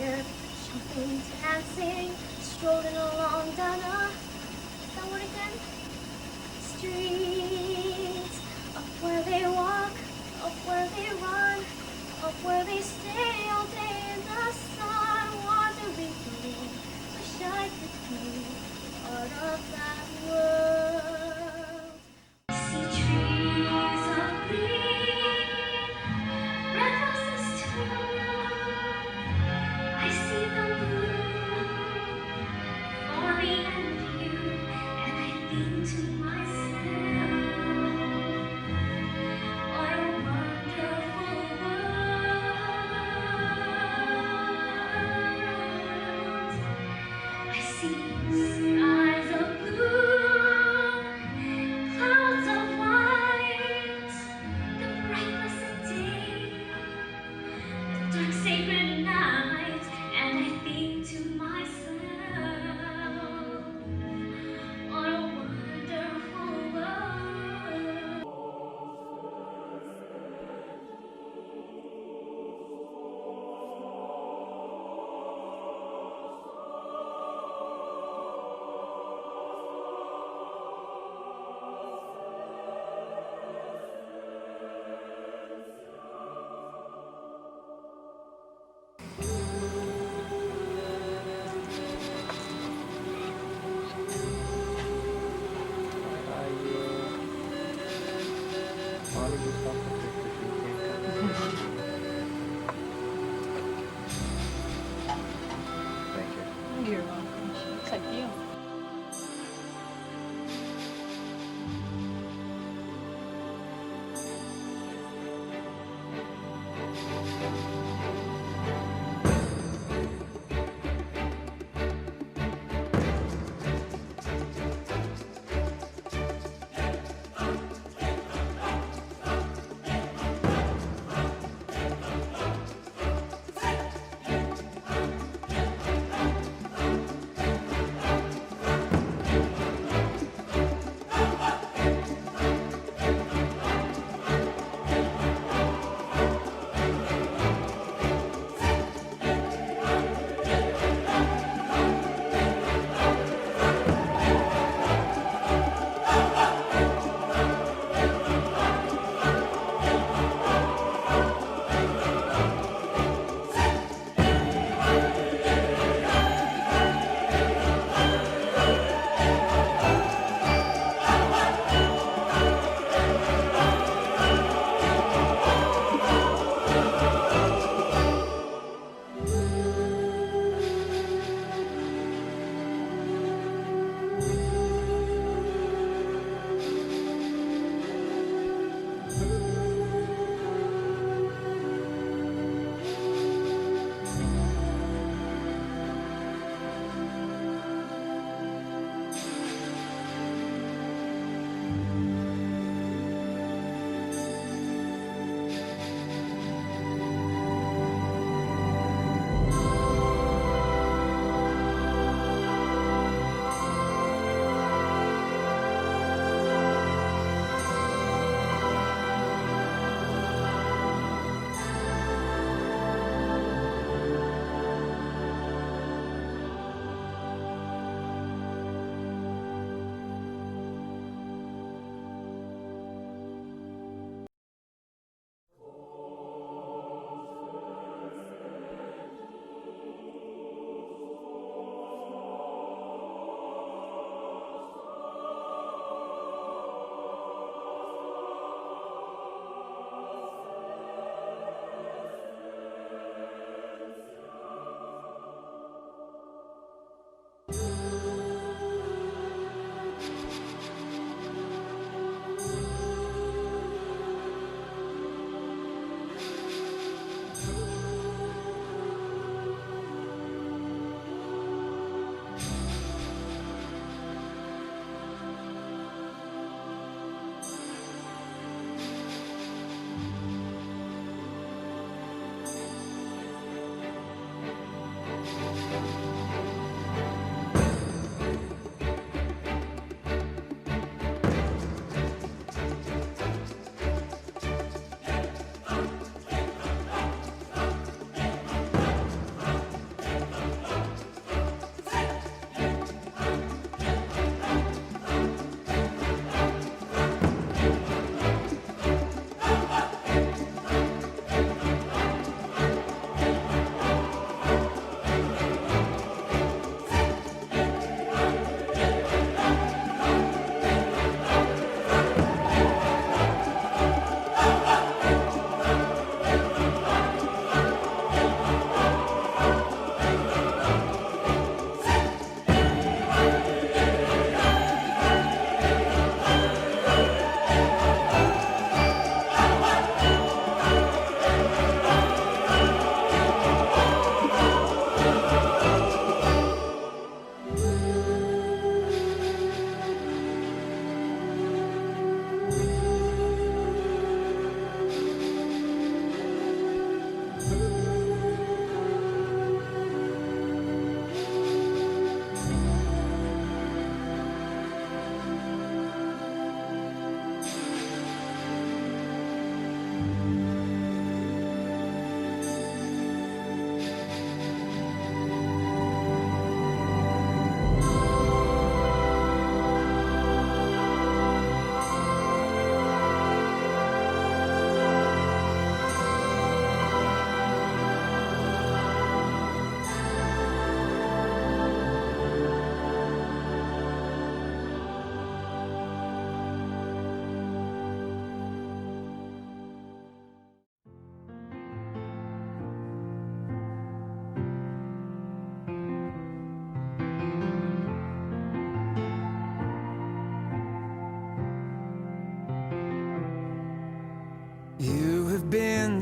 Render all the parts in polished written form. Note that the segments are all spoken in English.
there, jumping, dancing, strolling along down a, that word again? Streets, up where they walk, up where they run, up where they stay all day in the sun, wandering through, wish I could be part of that world. I see trees of green, red roses too. I see them bloom for me and you, and I think to myself, what a wonderful world. I see skies of blue, clouds of white, the bright blessed day, the dark sacred night, and I think to myself, what a wonderful world. You're welcome. She looks like you.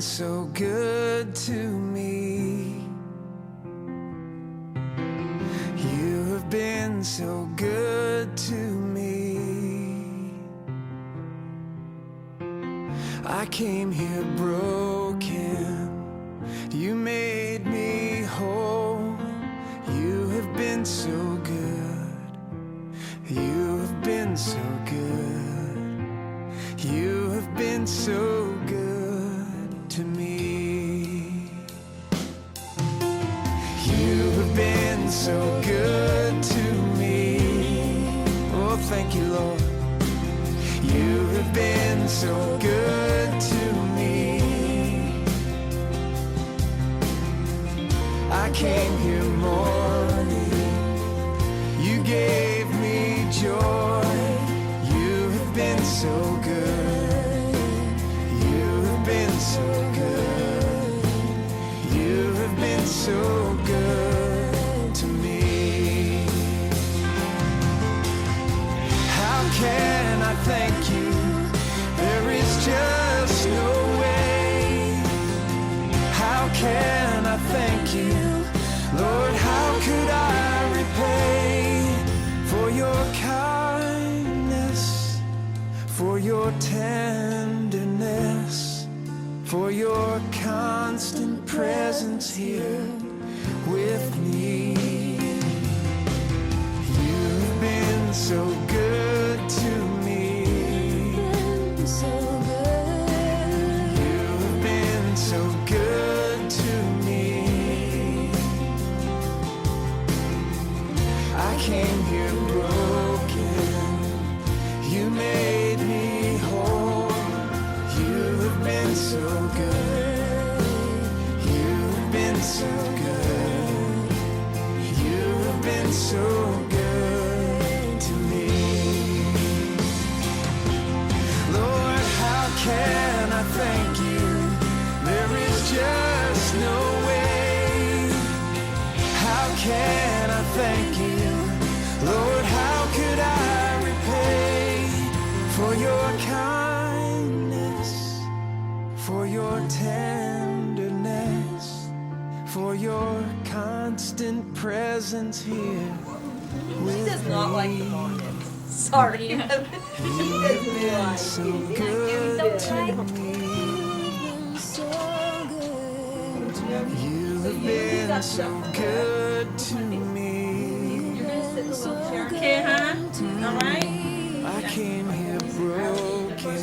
so good to me. You have been so good to me. I came here broken, you made me whole. You have been so good, you have been so good. You have been so good to me. You have been so good to me. Oh, thank you, Lord. You have been so good to me. I came here mourning, you gave me joy. You have been so good, you have been so good. You have been so good to me. How can I thank you? There is just no way. How can I thank you? Lord, how could I repay for your kindness, for your tenderness, for your constant presence here with me? You've been so good to me. You've been so good to me. I came here broken, you made me whole. You have been so good, you've been so good. You have been so good to me. Lord, how can I thank you? There is just no way. How can I thank you? Lord, how could I repay for your kindness, for your tenderness, for your constant presence here with She does not like the me? bondage. Sorry. You've been so good to me. You have been so good to me. You're gonna sit in the wheelchair. Okay, huh? All right. I came here broken,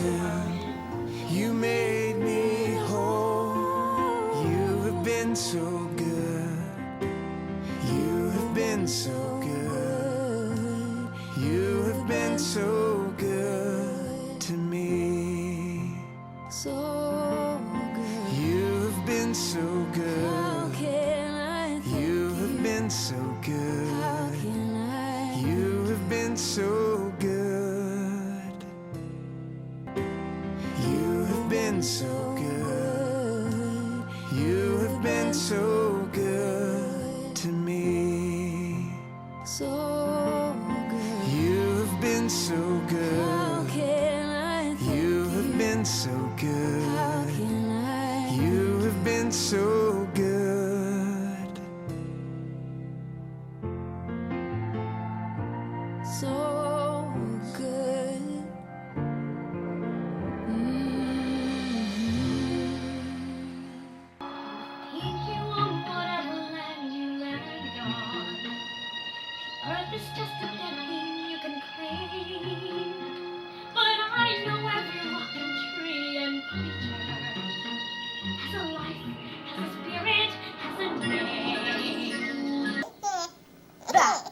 you made me whole. You have been so good, you have been so good. You have been so good to me. So good. You have been so good. You have been so good. You have been so good. You have been so good. You have been so good to me. So good. You have been so good. You have been so good. You have been so good. So good. Take you on whatever land you land on. Earth is just a dead thing you can claim. But I know every rock and tree and creature has a life, has a spirit, has a name. That.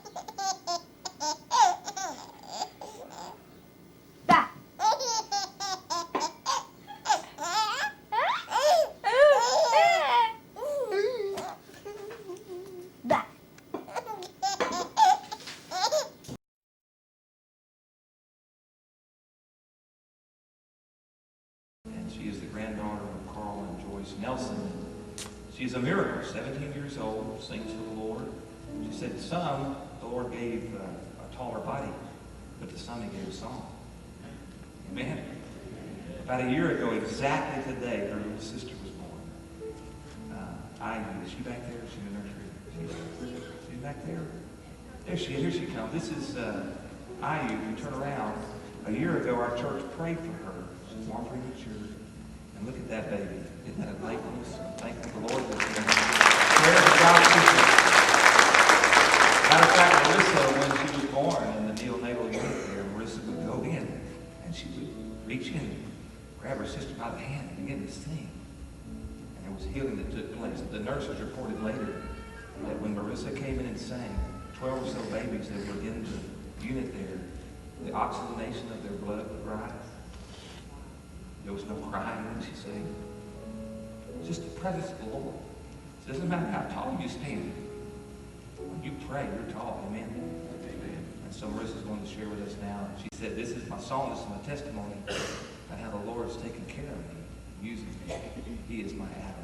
That. That. And she is the granddaughter of Carl and Joyce Nelson. She's a miracle, 17 years old, sings for the Lord. She said, some, the Lord gave a taller body, but to some he gave a song. Amen. About a year ago, exactly today, her little sister was born. Is she back there? Is she in the nursery? She's back there? There she is. Here she comes. This is IU. If you turn around, a year ago our church prayed for her. She's born premature. And look at that baby. Isn't that a thankfulness? Thankful the Lord that prayer of God's people. Matter of fact, Marissa, when she was born in the neonatal unit there, Marissa would go in and she would reach in, grab her sister by the hand and begin to sing. And there was healing that took place. The nurses reported later that when Marissa came in and sang, 12 or so babies that were in the unit there, the oxygenation of their blood would rise. There was no crying when she sang. Just the presence of the Lord. It doesn't matter how tall you stand. When you pray, you're tall. Amen? Amen. And so Marissa's going to share with us now. She said, this is my song, this is my testimony about how the Lord has taken care of me, using me. He is my Adonai.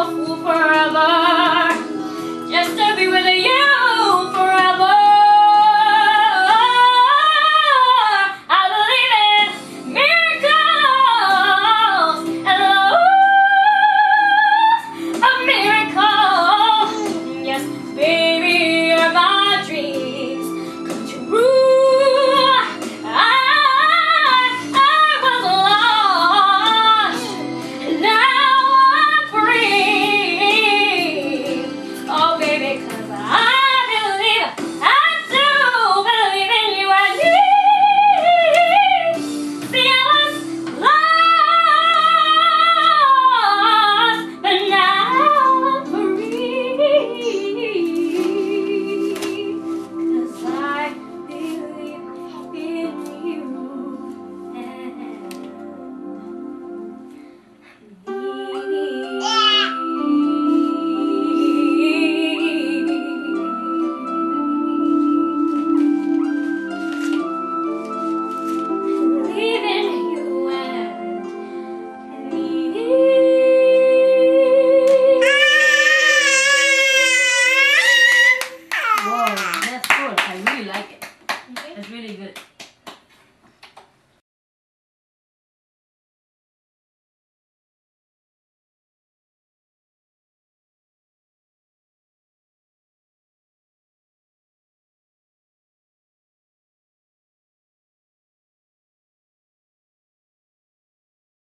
of